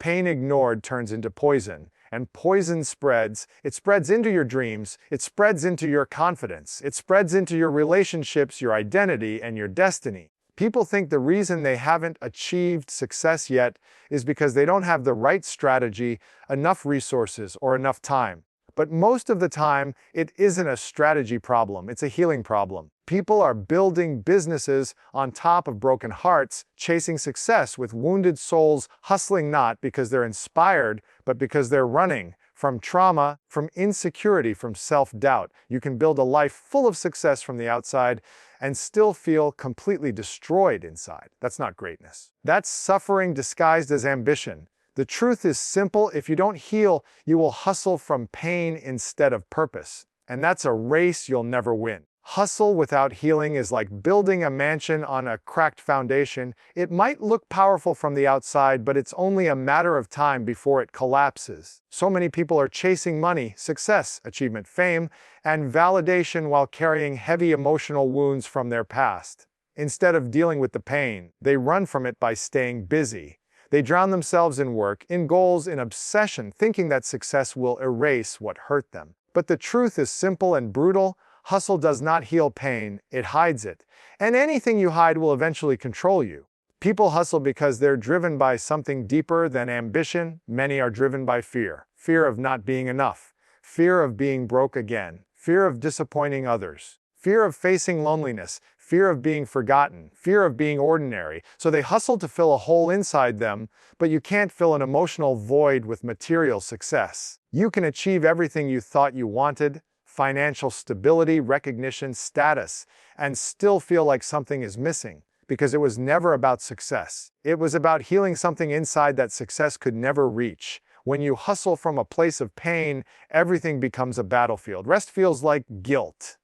pain ignored turns into poison. And poison spreads. It spreads into your dreams. It spreads into your confidence. It spreads into your relationships, your identity, and your destiny. People think the reason they haven't achieved success yet is because they don't have the right strategy, enough resources, or enough time. But most of the time, it isn't a strategy problem, it's a healing problem. People are building businesses on top of broken hearts, chasing success with wounded souls, hustling not because they're inspired, but because they're running from trauma, from insecurity, from self-doubt. You can build a life full of success from the outside and still feel completely destroyed inside. That's not greatness. That's suffering disguised as ambition. The truth is simple. If you don't heal, you will hustle from pain instead of purpose. And that's a race you'll never win. Hustle without healing is like building a mansion on a cracked foundation. It might look powerful from the outside, but it's only a matter of time before it collapses. So many people are chasing money, success, achievement, fame, and validation while carrying heavy emotional wounds from their past. Instead of dealing with the pain, they run from it by staying busy. They drown themselves in work, in goals, in obsession, thinking that success will erase what hurt them. But the truth is simple and brutal. Hustle does not heal pain, it hides it. And anything you hide will eventually control you. People hustle because they're driven by something deeper than ambition. Many are driven by fear. Fear of not being enough. Fear of being broke again. Fear of disappointing others. Fear of facing loneliness. Fear of being forgotten. Fear of being ordinary. So they hustle to fill a hole inside them, but you can't fill an emotional void with material success. You can achieve everything you thought you wanted, financial stability, recognition, status, and still feel like something is missing, because it was never about success. It was about healing something inside that success could never reach. When you hustle from a place of pain, everything becomes a battlefield. Rest feels like guilt.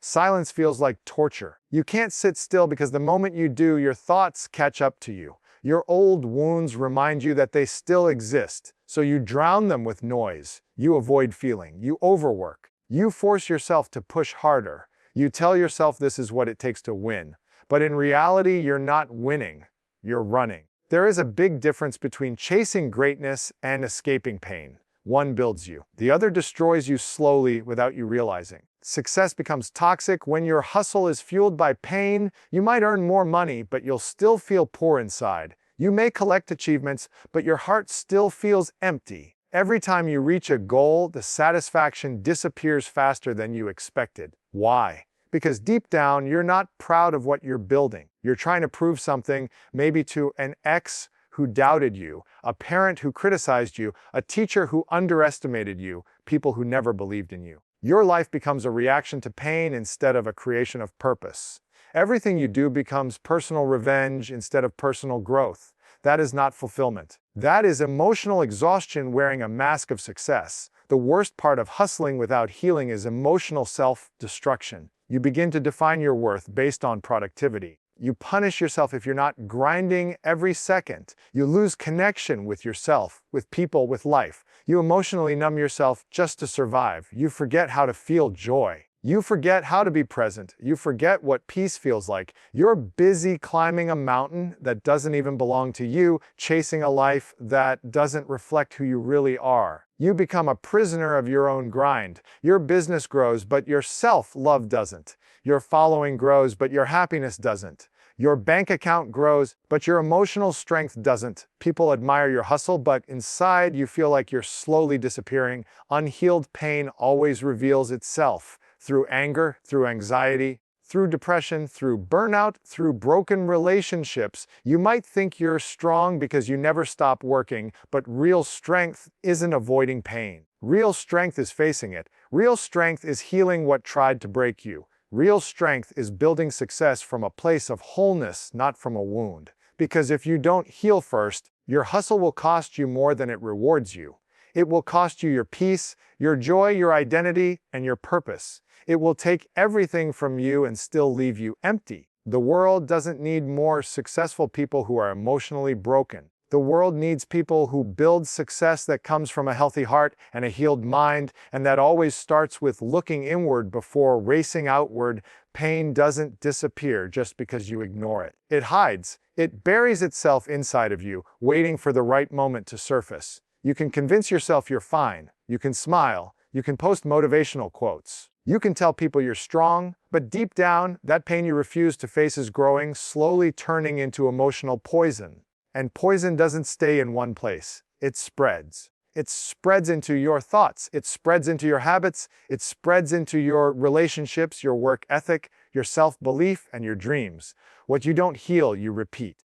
Silence feels like torture. You can't sit still because the moment you do, your thoughts catch up to you. Your old wounds remind you that they still exist, so you drown them with noise. You avoid feeling. You overwork. You force yourself to push harder. You tell yourself this is what it takes to win. But in reality, you're not winning. You're running. There is a big difference between chasing greatness and escaping pain. One builds you. The other destroys you slowly without you realizing. Success becomes toxic when your hustle is fueled by pain. You might earn more money, but you'll still feel poor inside. You may collect achievements, but your heart still feels empty. Every time you reach a goal, the satisfaction disappears faster than you expected. Why? Because deep down, you're not proud of what you're building. You're trying to prove something, maybe to an ex who doubted you, a parent who criticized you, a teacher who underestimated you, people who never believed in you. Your life becomes a reaction to pain instead of a creation of purpose. Everything you do becomes personal revenge instead of personal growth. That is not fulfillment. That is emotional exhaustion wearing a mask of success. The worst part of hustling without healing is emotional self-destruction. You begin to define your worth based on productivity. You punish yourself if you're not grinding every second. You lose connection with yourself, with people, with life. You emotionally numb yourself just to survive. You forget how to feel joy. You forget how to be present. You forget what peace feels like. You're busy climbing a mountain that doesn't even belong to you, chasing a life that doesn't reflect who you really are. You become a prisoner of your own grind. Your business grows, but your self-love doesn't. Your following grows, but your happiness doesn't. Your bank account grows, but your emotional strength doesn't. People admire your hustle, but inside you feel like you're slowly disappearing. Unhealed pain always reveals itself. Through anger, through anxiety, through depression, through burnout, through broken relationships. You might think you're strong because you never stop working, but real strength isn't avoiding pain. Real strength is facing it. Real strength is healing what tried to break you. Real strength is building success from a place of wholeness, not from a wound. Because if you don't heal first, your hustle will cost you more than it rewards you. It will cost you your peace, your joy, your identity, and your purpose. It will take everything from you and still leave you empty. The world doesn't need more successful people who are emotionally broken. The world needs people who build success that comes from a healthy heart and a healed mind, and that always starts with looking inward before racing outward. Pain doesn't disappear just because you ignore it. It hides. It buries itself inside of you, waiting for the right moment to surface. You can convince yourself you're fine. You can smile. You can post motivational quotes. You can tell people you're strong, but deep down, that pain you refuse to face is growing, slowly turning into emotional poison. And poison doesn't stay in one place. It spreads. It spreads into your thoughts. It spreads into your habits. It spreads into your relationships, your work ethic, your self-belief, and your dreams. What you don't heal, you repeat.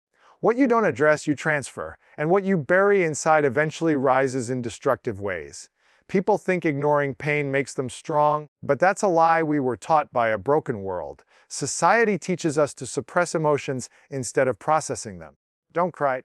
What you don't address, you transfer. And what you bury inside eventually rises in destructive ways. People think ignoring pain makes them strong, but that's a lie we were taught by a broken world. Society teaches us to suppress emotions instead of processing them. Don't cry,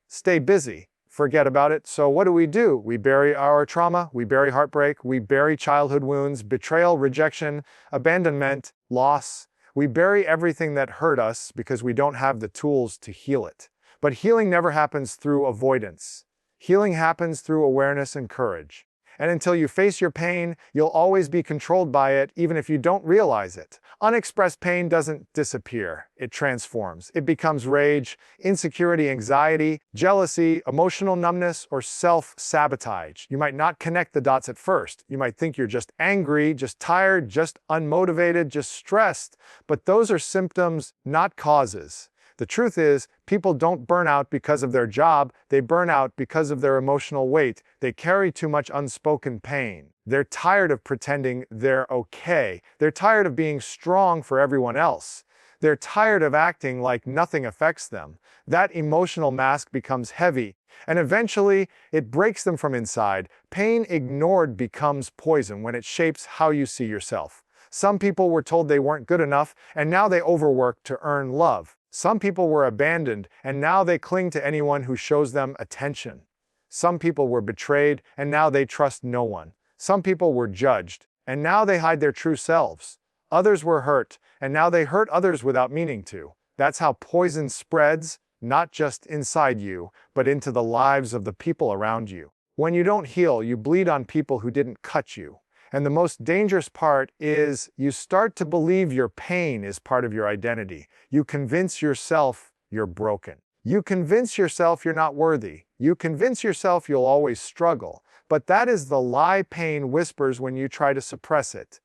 stay busy. Forget about it. So what do? We bury our trauma, we bury heartbreak, we bury childhood wounds, betrayal, rejection, abandonment, loss. We bury everything that hurt us because we don't have the tools to heal it. But healing never happens through avoidance. Healing happens through awareness and courage. And until you face your pain, you'll always be controlled by it, even if you don't realize it. Unexpressed pain doesn't disappear. It transforms. It becomes rage, insecurity, anxiety, jealousy, emotional numbness, or self-sabotage. You might not connect the dots at first. You might think you're just angry, just tired, just unmotivated, just stressed. But those are symptoms, not causes. The truth is, people don't burn out because of their job, they burn out because of their emotional weight. They carry too much unspoken pain. They're tired of pretending they're okay. They're tired of being strong for everyone else. They're tired of acting like nothing affects them. That emotional mask becomes heavy, and eventually, it breaks them from inside. Pain ignored becomes poison when it shapes how you see yourself. Some people were told they weren't good enough, and now they overwork to earn love. Some people were abandoned, and now they cling to anyone who shows them attention. Some people were betrayed, and now they trust no one. Some people were judged, and now they hide their true selves. Others were hurt, and now they hurt others without meaning to. That's how poison spreads, not just inside you, but into the lives of the people around you. When you don't heal, you bleed on people who didn't cut you. And the most dangerous part is you start to believe your pain is part of your identity. You convince yourself you're broken. You convince yourself you're not worthy. You convince yourself you'll always struggle. But that is the lie pain whispers when you try to suppress it.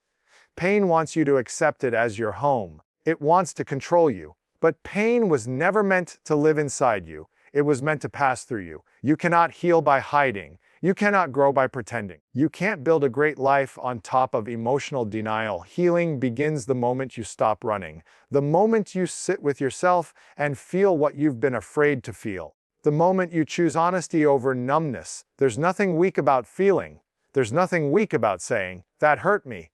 Pain wants you to accept it as your home. It wants to control you. But pain was never meant to live inside you. It was meant to pass through you. You cannot heal by hiding. You cannot grow by pretending. You can't build a great life on top of emotional denial. Healing begins the moment you stop running. The moment you sit with yourself and feel what you've been afraid to feel. The moment you choose honesty over numbness. There's nothing weak about feeling. There's nothing weak about saying, "That hurt me."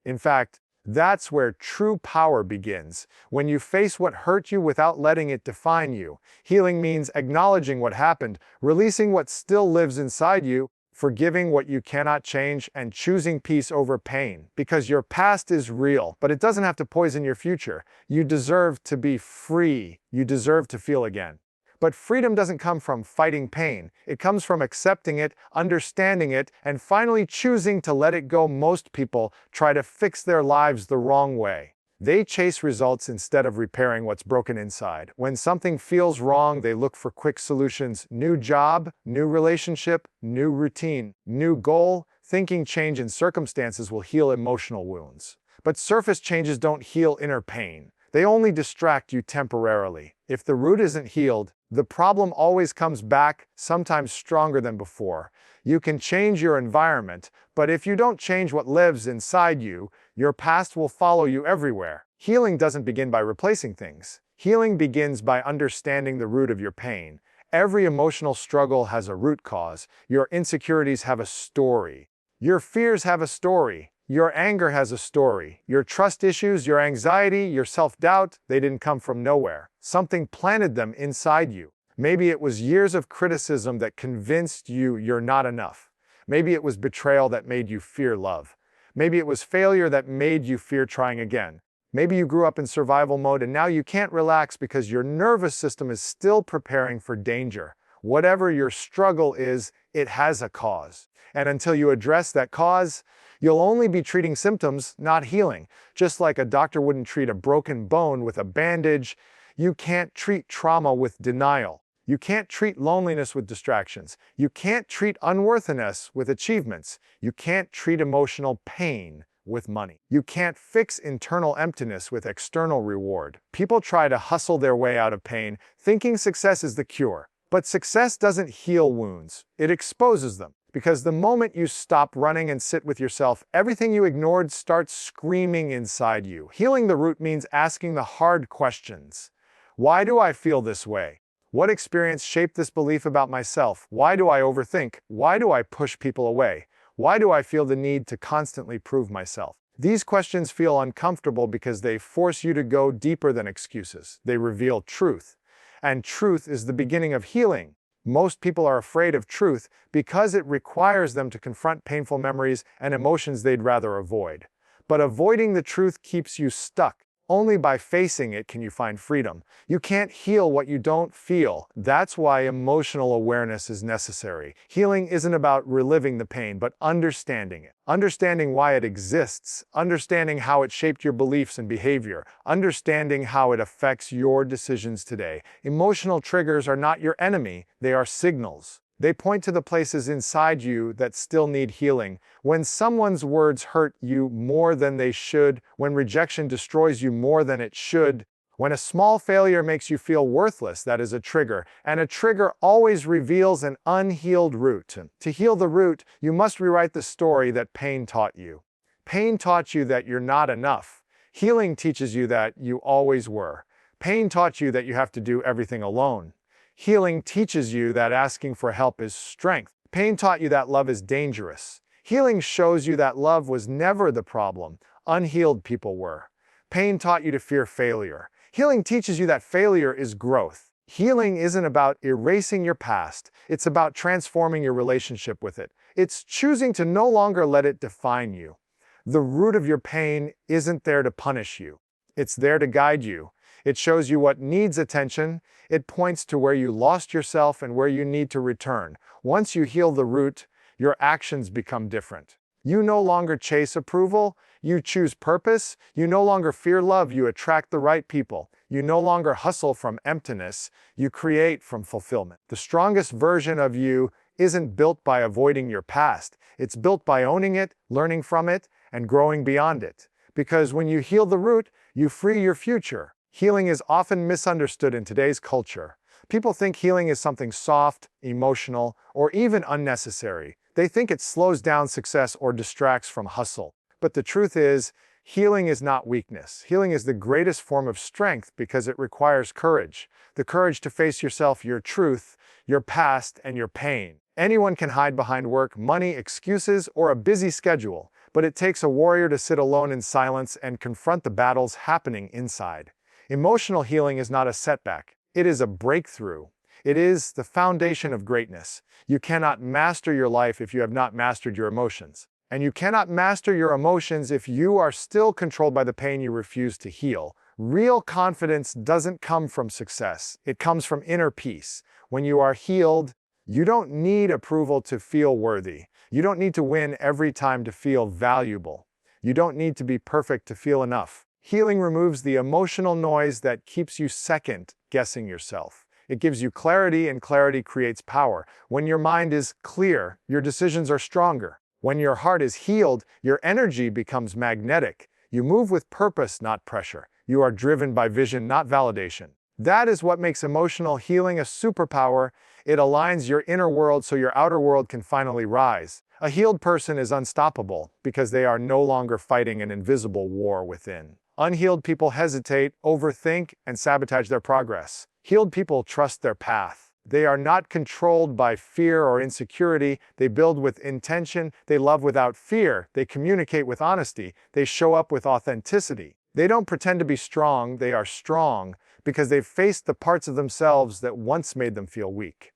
In fact, that's where true power begins, when you face what hurt you without letting it define you. Healing means acknowledging what happened, releasing what still lives inside you, forgiving what you cannot change, and choosing peace over pain. Because your past is real, but it doesn't have to poison your future. You deserve to be free. You deserve to feel again. But freedom doesn't come from fighting pain. It comes from accepting it, understanding it, and finally choosing to let it go. Most people try to fix their lives the wrong way. They chase results instead of repairing what's broken inside. When something feels wrong, they look for quick solutions. New job, new relationship, new routine, new goal. Thinking change in circumstances will heal emotional wounds. But surface changes don't heal inner pain. They only distract you temporarily. If the root isn't healed, the problem always comes back, sometimes stronger than before. You can change your environment, but if you don't change what lives inside you, your past will follow you everywhere. Healing doesn't begin by replacing things. Healing begins by understanding the root of your pain. Every emotional struggle has a root cause. Your insecurities have a story. Your fears have a story. Your anger has a story. Your trust issues, your anxiety, your self-doubt, they didn't come from nowhere. Something planted them inside you. Maybe it was years of criticism that convinced you you're not enough. Maybe it was betrayal that made you fear love. Maybe it was failure that made you fear trying again. Maybe you grew up in survival mode and now you can't relax because your nervous system is still preparing for danger. Whatever your struggle is, it has a cause. And until you address that cause, you'll only be treating symptoms, not healing. Just like a doctor wouldn't treat a broken bone with a bandage, you can't treat trauma with denial. You can't treat loneliness with distractions. You can't treat unworthiness with achievements. You can't treat emotional pain with money. You can't fix internal emptiness with external reward. People try to hustle their way out of pain, thinking success is the cure. But success doesn't heal wounds. It exposes them. Because the moment you stop running and sit with yourself, everything you ignored starts screaming inside you. Healing the root means asking the hard questions. Why do I feel this way? What experience shaped this belief about myself? Why do I overthink? Why do I push people away? Why do I feel the need to constantly prove myself? These questions feel uncomfortable because they force you to go deeper than excuses. They reveal truth. And truth is the beginning of healing. Most people are afraid of truth because it requires them to confront painful memories and emotions they'd rather avoid. But avoiding the truth keeps you stuck. Only by facing it can you find freedom. You can't heal what you don't feel. That's why emotional awareness is necessary. Healing isn't about reliving the pain, but understanding it. Understanding why it exists. Understanding how it shaped your beliefs and behavior. Understanding how it affects your decisions today. Emotional triggers are not your enemy, they are signals. They point to the places inside you that still need healing. When someone's words hurt you more than they should, when rejection destroys you more than it should, when a small failure makes you feel worthless, that is a trigger. And a trigger always reveals an unhealed root. To heal the root, you must rewrite the story that pain taught you. Pain taught you that you're not enough. Healing teaches you that you always were. Pain taught you that you have to do everything alone. Healing teaches you that asking for help is strength. Pain taught you that love is dangerous. Healing shows you that love was never the problem. Unhealed people were. Pain taught you to fear failure. Healing teaches you that failure is growth. Healing isn't about erasing your past. It's about transforming your relationship with it. It's choosing to no longer let it define you. The root of your pain isn't there to punish you. It's there to guide you. It shows you what needs attention. It points to where you lost yourself and where you need to return. Once you heal the root, your actions become different. You no longer chase approval, you choose purpose. You no longer fear love, you attract the right people. You no longer hustle from emptiness, you create from fulfillment. The strongest version of you isn't built by avoiding your past. It's built by owning it, learning from it, and growing beyond it. Because when you heal the root, you free your future. Healing is often misunderstood in today's culture. People think healing is something soft, emotional, or even unnecessary. They think it slows down success or distracts from hustle. But the truth is, healing is not weakness. Healing is the greatest form of strength because it requires courage. The courage to face yourself, your truth, your past, and your pain. Anyone can hide behind work, money, excuses, or a busy schedule, but it takes a warrior to sit alone in silence and confront the battles happening inside. Emotional healing is not a setback. It is a breakthrough. It is the foundation of greatness. You cannot master your life if you have not mastered your emotions. And you cannot master your emotions if you are still controlled by the pain you refuse to heal. Real confidence doesn't come from success. It comes from inner peace. When you are healed, you don't need approval to feel worthy. You don't need to win every time to feel valuable. You don't need to be perfect to feel enough. Healing removes the emotional noise that keeps you second guessing yourself. It gives you clarity, and clarity creates power. When your mind is clear, your decisions are stronger. When your heart is healed, your energy becomes magnetic. You move with purpose, not pressure. You are driven by vision, not validation. That is what makes emotional healing a superpower. It aligns your inner world so your outer world can finally rise. A healed person is unstoppable because they are no longer fighting an invisible war within. Unhealed people hesitate, overthink, and sabotage their progress. Healed people trust their path. They are not controlled by fear or insecurity. They build with intention. They love without fear. They communicate with honesty. They show up with authenticity. They don't pretend to be strong. They are strong because they've faced the parts of themselves that once made them feel weak.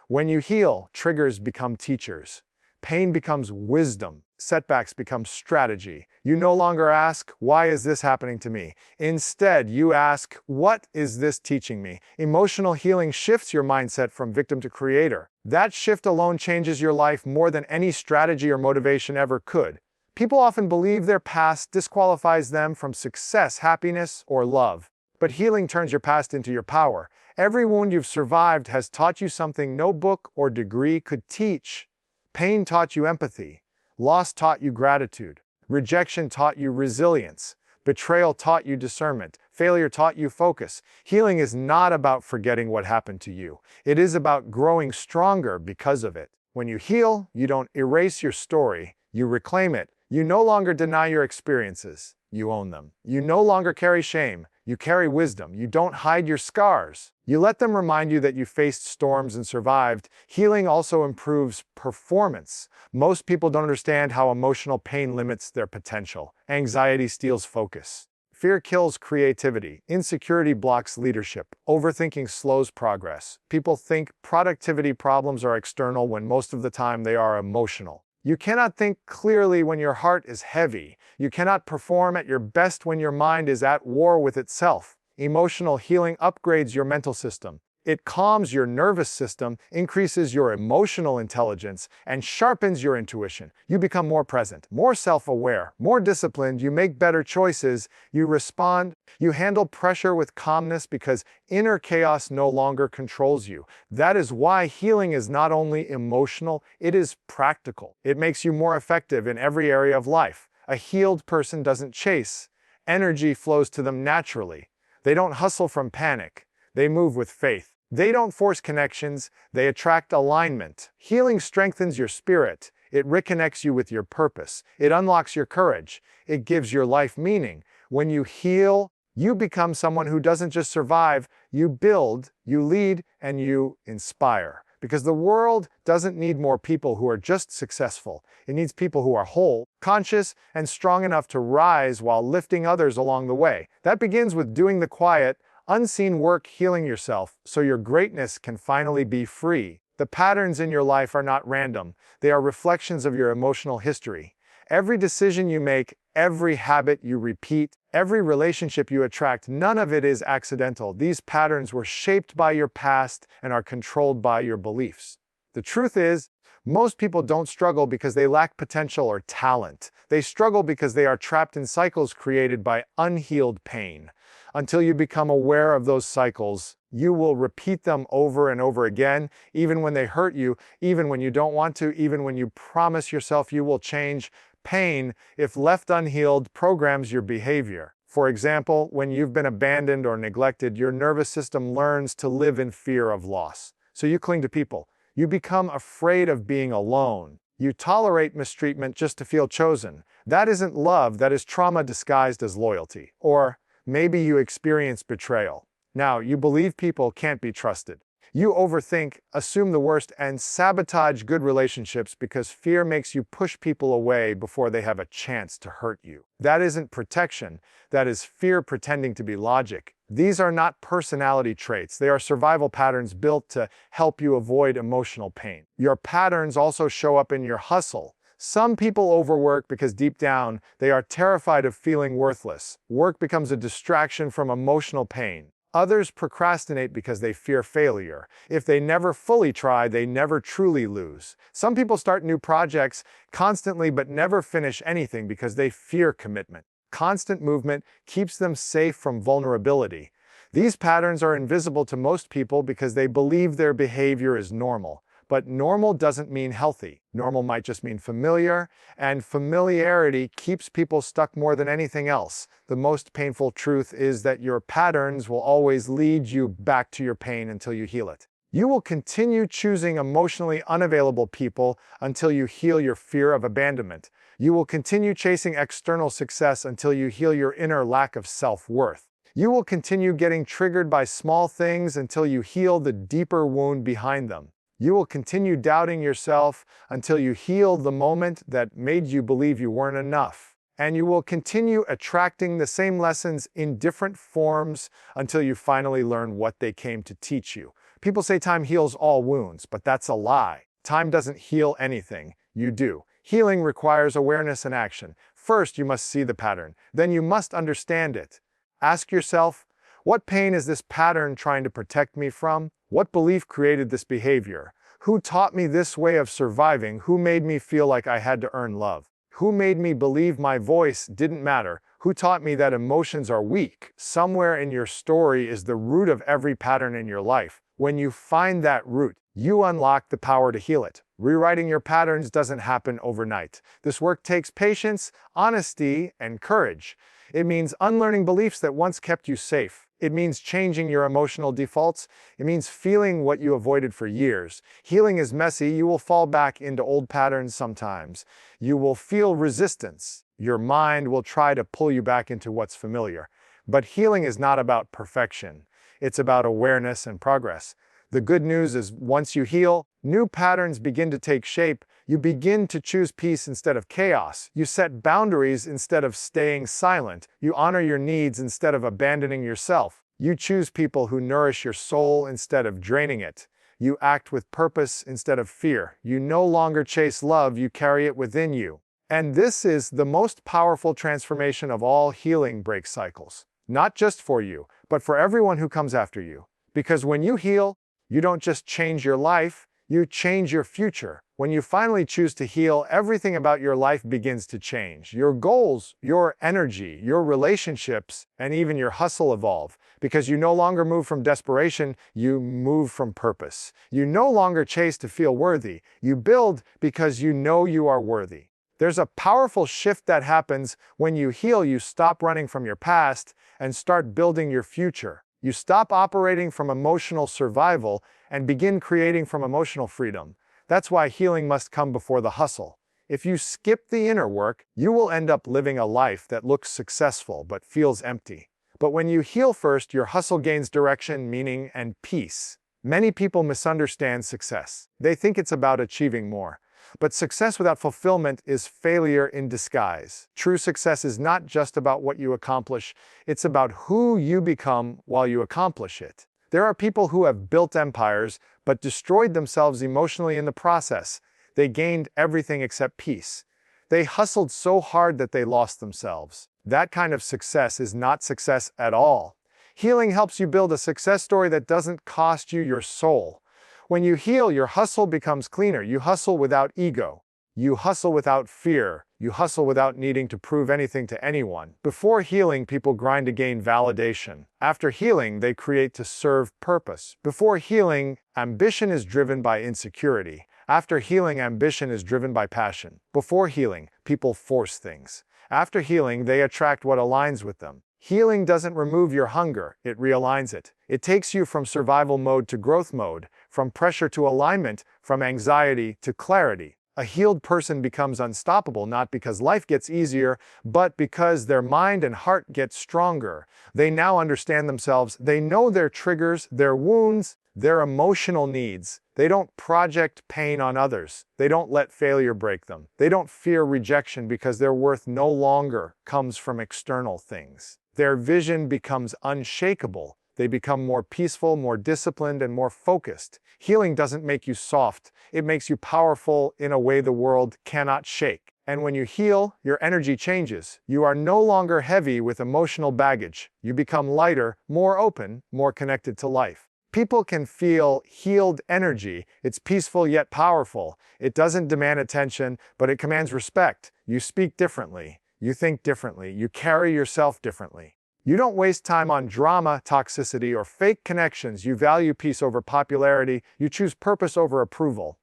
When you heal, triggers become teachers. Pain becomes wisdom. setbacks become strategy. You no longer ask, why is this happening to me? Instead, you ask, what is this teaching me? Emotional healing shifts your mindset from victim to creator. That shift alone changes your life more than any strategy or motivation ever could. People often believe their past disqualifies them from success, happiness, or love. But healing turns your past into your power. Every wound you've survived has taught you something no book or degree could teach. Pain taught you empathy. Loss taught you gratitude. Rejection taught you resilience. Betrayal taught you discernment. Failure taught you focus. Healing is not about forgetting what happened to you. It is about growing stronger because of it. When you heal, you don't erase your story. You reclaim it. You no longer deny your experiences. You own them. You no longer carry shame. You carry wisdom. You don't hide your scars. You let them remind you that you faced storms and survived. Healing also improves performance. Most people don't understand how emotional pain limits their potential. Anxiety steals focus. Fear kills creativity. Insecurity blocks leadership. Overthinking slows progress. People think productivity problems are external when most of the time they are emotional. You cannot think clearly when your heart is heavy. You cannot perform at your best when your mind is at war with itself. Emotional healing upgrades your mental system. It calms your nervous system, increases your emotional intelligence, and sharpens your intuition. You become more present, more self-aware, more disciplined. You make better choices. You respond. You handle pressure with calmness because inner chaos no longer controls you. That is why healing is not only emotional, it is practical. It makes you more effective in every area of life. A healed person doesn't chase. Energy flows to them naturally. They don't hustle from panic. They move with faith. They don't force connections, they attract alignment. Healing strengthens your spirit. It reconnects you with your purpose. It unlocks your courage. It gives your life meaning. When you heal, you become someone who doesn't just survive, you build, you lead, and you inspire. Because the world doesn't need more people who are just successful. It needs people who are whole, conscious, and strong enough to rise while lifting others along the way. That begins with doing the quiet, unseen work, healing yourself so your greatness can finally be free. The patterns in your life are not random. They are reflections of your emotional history. Every decision you make, every habit you repeat, every relationship you attract, none of it is accidental. These patterns were shaped by your past and are controlled by your beliefs. The truth is, most people don't struggle because they lack potential or talent. They struggle because they are trapped in cycles created by unhealed pain. Until you become aware of those cycles, you will repeat them over and over again, even when they hurt you, even when you don't want to, even when you promise yourself you will change. Pain, if left unhealed, programs your behavior. For example, when you've been abandoned or neglected, your nervous system learns to live in fear of loss. So you cling to people. You become afraid of being alone. You tolerate mistreatment just to feel chosen. That isn't love, that is trauma disguised as loyalty. Or maybe you experience betrayal. Now, you believe people can't be trusted. You overthink, assume the worst, and sabotage good relationships because fear makes you push people away before they have a chance to hurt you. That isn't protection, that is fear pretending to be logic. These are not personality traits, they are survival patterns built to help you avoid emotional pain. Your patterns also show up in your hustle. Some people overwork because deep down, they are terrified of feeling worthless. Work becomes a distraction from emotional pain. Others procrastinate because they fear failure. If they never fully try, they never truly lose. Some people start new projects constantly but never finish anything because they fear commitment. Constant movement keeps them safe from vulnerability. These patterns are invisible to most people because they believe their behavior is normal. But normal doesn't mean healthy. Normal might just mean familiar, and familiarity keeps people stuck more than anything else. The most painful truth is that your patterns will always lead you back to your pain until you heal it. You will continue choosing emotionally unavailable people until you heal your fear of abandonment. You will continue chasing external success until you heal your inner lack of self-worth. You will continue getting triggered by small things until you heal the deeper wound behind them. You will continue doubting yourself until you heal the moment that made you believe you weren't enough. And you will continue attracting the same lessons in different forms until you finally learn what they came to teach you. People say time heals all wounds, but that's a lie. Time doesn't heal anything. You do. Healing requires awareness and action. First, you must see the pattern. Then you must understand it. Ask yourself, what pain is this pattern trying to protect me from? What belief created this behavior? Who taught me this way of surviving? Who made me feel like I had to earn love? Who made me believe my voice didn't matter? Who taught me that emotions are weak? Somewhere in your story is the root of every pattern in your life. When you find that root, you unlock the power to heal it. Rewriting your patterns doesn't happen overnight. This work takes patience, honesty, and courage. It means unlearning beliefs that once kept you safe. It means changing your emotional defaults. It means feeling what you avoided for years. Healing is messy. You will fall back into old patterns sometimes. You will feel resistance. Your mind will try to pull you back into what's familiar. But healing is not about perfection. It's about awareness and progress. The good news is once you heal, new patterns begin to take shape. You begin to choose peace instead of chaos. You set boundaries instead of staying silent. You honor your needs instead of abandoning yourself. You choose people who nourish your soul instead of draining it. You act with purpose instead of fear. You no longer chase love, you carry it within you. And this is the most powerful transformation of all healing break cycles. Not just for you, but for everyone who comes after you. Because when you heal, you don't just change your life, you change your future. When you finally choose to heal, everything about your life begins to change. Your goals, your energy, your relationships, and even your hustle evolve. Because you no longer move from desperation, you move from purpose. You no longer chase to feel worthy. You build because you know you are worthy. There's a powerful shift that happens when you heal. You stop running from your past and start building your future. You stop operating from emotional survival and begin creating from emotional freedom. That's why healing must come before the hustle. If you skip the inner work, you will end up living a life that looks successful but feels empty. But when you heal first, your hustle gains direction, meaning, and peace. Many people misunderstand success. They think it's about achieving more. But success without fulfillment is failure in disguise. True success is not just about what you accomplish, it's about who you become while you accomplish it. There are people who have built empires, but destroyed themselves emotionally in the process. They gained everything except peace. They hustled so hard that they lost themselves. That kind of success is not success at all. Healing helps you build a success story that doesn't cost you your soul. When you heal, your hustle becomes cleaner. You hustle without ego. You hustle without fear. You hustle without needing to prove anything to anyone. Before healing, people grind to gain validation. After healing, they create to serve purpose. Before healing, ambition is driven by insecurity. After healing, ambition is driven by passion. Before healing, people force things. After healing, they attract what aligns with them. Healing doesn't remove your hunger, it realigns it. It takes you from survival mode to growth mode, from pressure to alignment, from anxiety to clarity. A healed person becomes unstoppable not because life gets easier, but because their mind and heart get stronger. They now understand themselves. They know their triggers, their wounds, their emotional needs. They don't project pain on others. They don't let failure break them. They don't fear rejection because their worth no longer comes from external things. Their vision becomes unshakable. They become more peaceful, more disciplined, and more focused. Healing doesn't make you soft. It makes you powerful in a way the world cannot shake. And when you heal, your energy changes. You are no longer heavy with emotional baggage. You become lighter, more open, more connected to life. People can feel healed energy. It's peaceful yet powerful. It doesn't demand attention, but it commands respect. You speak differently. You think differently. You carry yourself differently. You don't waste time on drama, toxicity, or fake connections. You value peace over popularity. You choose purpose over approval.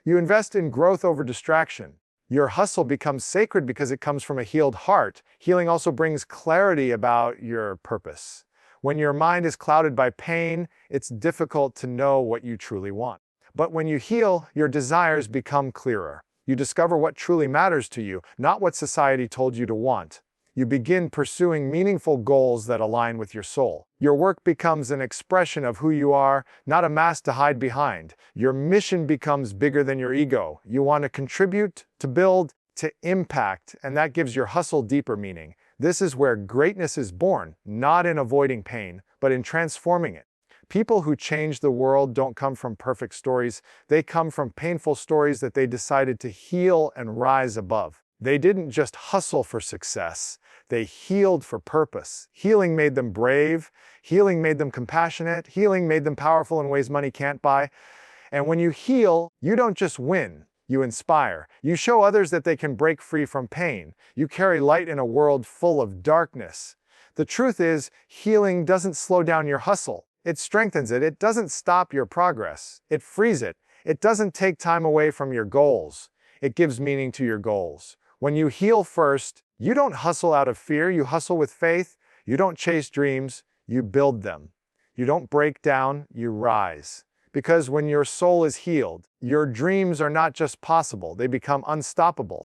You invest in growth over distraction. Your hustle becomes sacred because it comes from a healed heart. Healing also brings clarity about your purpose. When your mind is clouded by pain, it's difficult to know what you truly want. But when you heal, your desires become clearer. You discover what truly matters to you, not what society told you to want. You begin pursuing meaningful goals that align with your soul. Your work becomes an expression of who you are, not a mask to hide behind. Your mission becomes bigger than your ego. You want to contribute, to build, to impact, and that gives your hustle deeper meaning. This is where greatness is born, not in avoiding pain, but in transforming it. People who change the world don't come from perfect stories. They come from painful stories that they decided to heal and rise above. They didn't just hustle for success. They healed for purpose. Healing made them brave. Healing made them compassionate. Healing made them powerful in ways money can't buy. And when you heal, you don't just win. You inspire. You show others that they can break free from pain. You carry light in a world full of darkness. The truth is, healing doesn't slow down your hustle. It strengthens it. It doesn't stop your progress. It frees it. It doesn't take time away from your goals. It gives meaning to your goals. When you heal first, you don't hustle out of fear. You hustle with faith. You don't chase dreams. You build them. You don't break down. You rise. Because when your soul is healed, your dreams are not just possible. They become unstoppable.